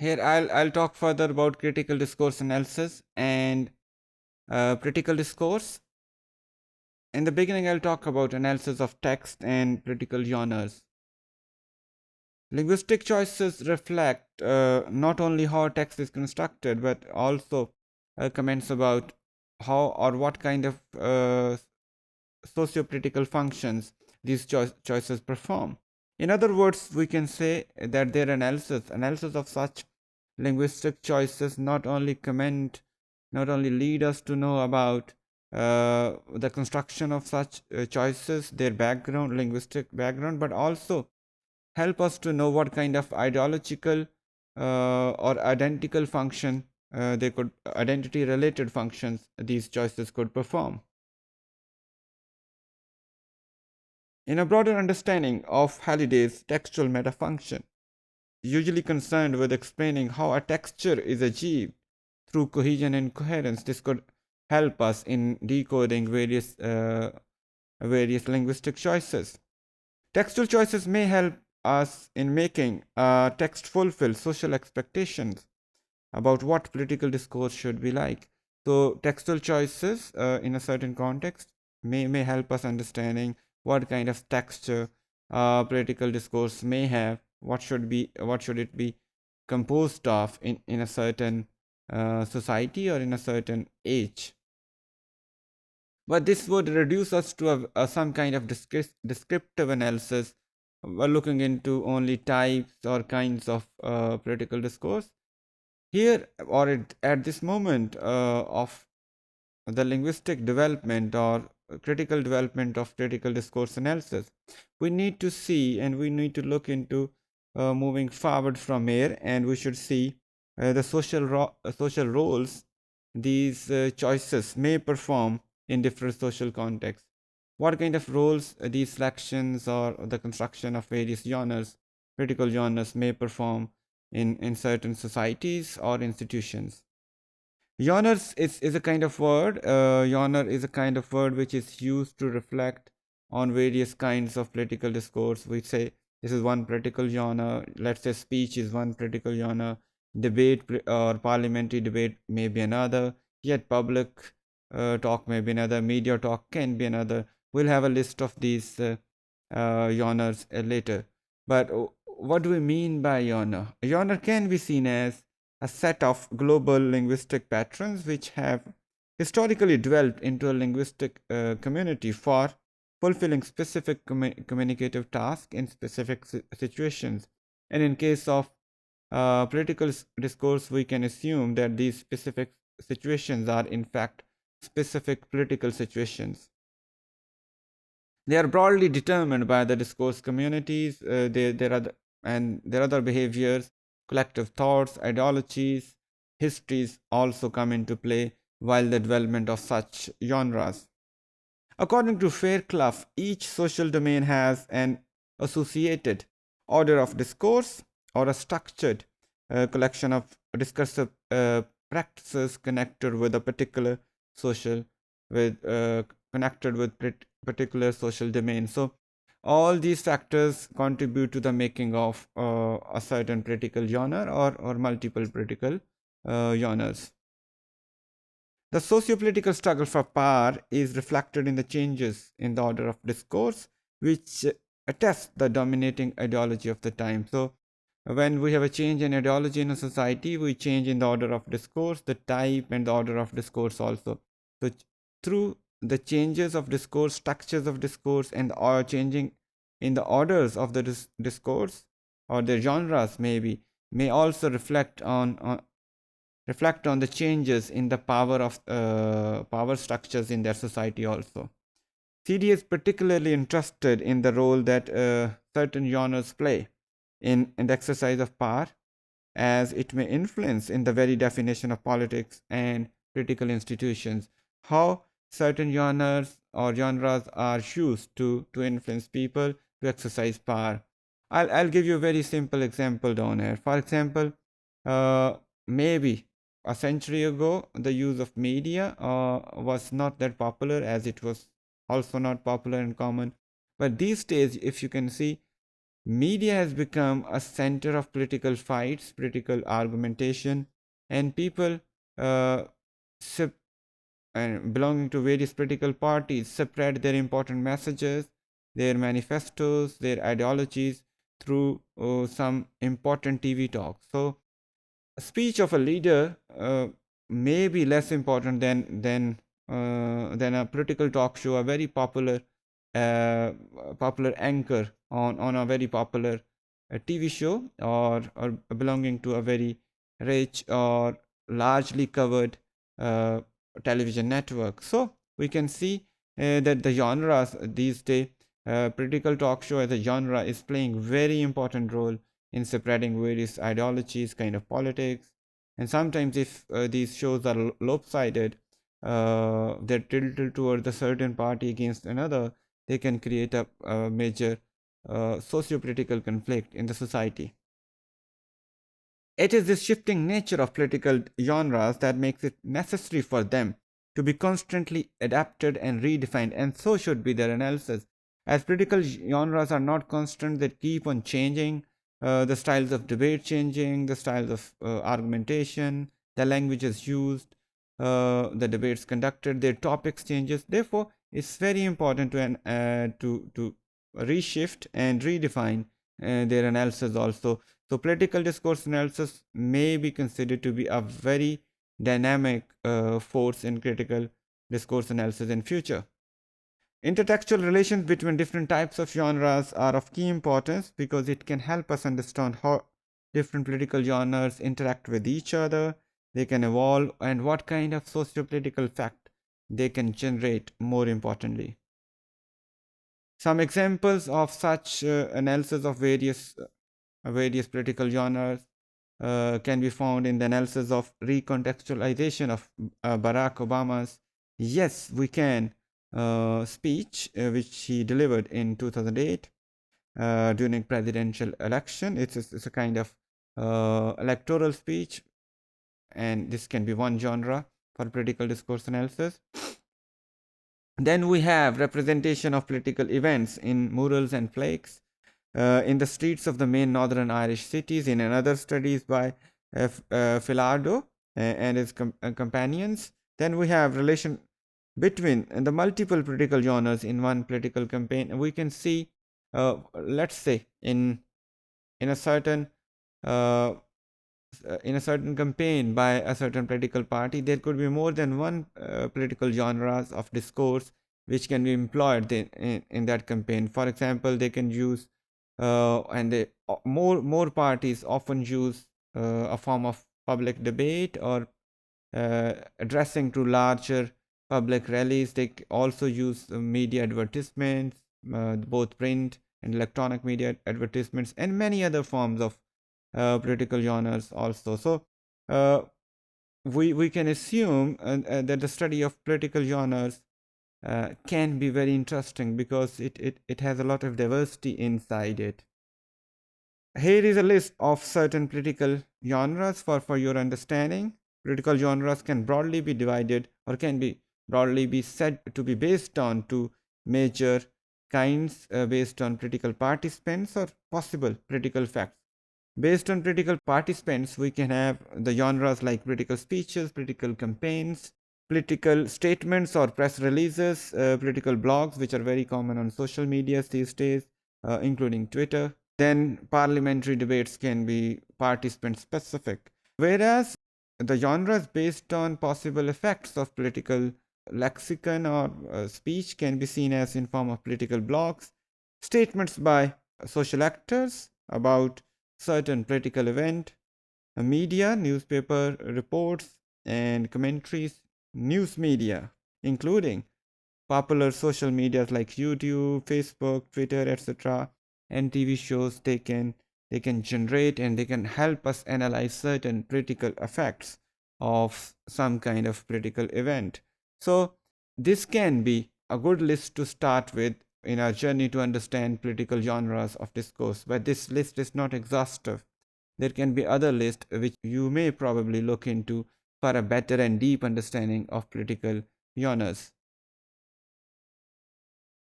Here I'll talk further about critical discourse analysis and critical discourse. In the beginning, I'll talk about analysis of text and critical genres. Linguistic choices reflect not only how text is constructed, but also comments about how or what kind of socio-political functions these choices perform. In other words, we can say that their analysis of such linguistic choices not only lead us to know about the construction of such choices, their background, linguistic background, but also help us to know what kind of ideological or identical function identity related functions these choices could perform. In a broader understanding of Halliday's textual metafunction, usually concerned with explaining how a texture is achieved through cohesion and coherence, this could help us in decoding various linguistic choices. Textual choices may help us in making text fulfill social expectations about what political discourse should be like. So textual choices in a certain context may help us understanding what kind of texture political discourse may have, what should it be composed of in a certain society or in a certain age. But this would reduce us to some kind of descriptive analysis, looking into only types or kinds of political discourse. Here or at this moment of the linguistic development or critical development of critical discourse analysis, we need to see and we need to look into moving forward from here, and we should see the social roles these choices may perform in different social contexts. What kind of roles these selections or the construction of various genres, critical genres, may perform in certain societies or institutions. Genres is a kind of word. Genre is a kind of word which is used to reflect on various kinds of political discourse. We say this is one political genre. Let's say speech is one political genre. Debate or parliamentary debate may be another. Yet public talk may be another. Media talk can be another. We'll have a list of these genres later. But what do we mean by genre? Genre can be seen as a set of global linguistic patterns which have historically developed into a linguistic community for fulfilling specific communicative tasks in specific situations. And in case of political discourse, we can assume that these specific situations are in fact specific political situations. They are broadly determined by the discourse communities. There are other behaviors, collective thoughts, ideologies, histories also come into play while the development of such genres. According to Fairclough, each social domain has an associated order of discourse or a structured collection of discursive practices connected with a particular social particular social domain. So all these factors contribute to the making of a certain political genre or multiple political genres. The socio-political struggle for power is reflected in the changes in the order of discourse, which attest the dominating ideology of the time. So when we have a change in ideology in a society, we change in the order of discourse, the type and the order of discourse also. So through the changes of discourse, structures of discourse, and changing in the orders of the discourse or the genres may also reflect on the changes in the power structures in their society also. CD is particularly interested in the role that certain genres play in the exercise of power, as it may influence in the very definition of politics and political institutions. How certain genres are used to influence people to exercise power. I'll give you a very simple example down here. For example, maybe a century ago, the use of media was not that popular, as it was also not popular and common. But these days, if you can see, Media has become a center of political fights, political argumentation, and people uh, and belonging to various political parties spread their important messages, their manifestos, their ideologies through some important TV talks. So, a speech of a leader may be less important than a political talk show, a very popular anchor on a very popular TV show, or belonging to a very rich or largely covered uh, television network. So we can see that the genres these days, political talk show as a genre is playing very important role in spreading various ideologies, kind of politics. And sometimes if these shows are lopsided, they're tilted towards a certain party against another, they can create a major socio-political conflict in the society. It is this shifting nature of political genres that makes it necessary for them to be constantly adapted and redefined, and so should be their analysis. As political genres are not constant, they keep on changing, the styles of debate changing, the styles of argumentation, the languages used, the debates conducted, their topics changes. Therefore, it's very important to reshift and redefine their analysis also. So political discourse analysis may be considered to be a very dynamic force in critical discourse analysis in future. Intertextual relations between different types of genres are of key importance because it can help us understand how different political genres interact with each other, they can evolve, and what kind of socio-political fact they can generate, more importantly. Some examples of such analysis of various political genres can be found in the analysis of recontextualization of Barack Obama's "Yes, We Can" speech, which he delivered in 2008 during presidential election. It's a kind of electoral speech, and this can be one genre for political discourse analysis. Then we have representation of political events in murals and plaques in the streets of the main northern Irish cities. In another studies by Filardo and his companions. Then we have relation between the multiple political genres in one political campaign. We can see, let's say, in a certain uh, in a certain campaign by a certain political party, there could be more than one political genres of discourse which can be employed in that campaign. For example, they can use and they, more parties often use a form of public debate or addressing to larger public rallies. They also use media advertisements, both print and electronic media advertisements, and many other forms of political genres also. So we can assume that the study of political genres can be very interesting because it has a lot of diversity inside it. Here is a list of certain political genres for your understanding. Political genres can broadly be divided or can be broadly be said to be based on two major kinds based on political participants or possible political facts. Based on political participants, we can have the genres like political speeches, political campaigns, political statements or press releases, political blogs, which are very common on social media these days, including Twitter. Then parliamentary debates can be participant specific. Whereas the genres based on possible effects of political lexicon or speech can be seen as in form of political blogs, statements by social actors about certain political event, media, newspaper reports and commentaries, news media, including popular social medias like YouTube, Facebook, Twitter, etc., and TV shows. They can generate and they can help us analyze certain political effects of some kind of political event. So this can be a good list to start with in our journey to understand political genres of discourse, but this list is not exhaustive. There can be other lists which you may probably look into for a better and deep understanding of political genres.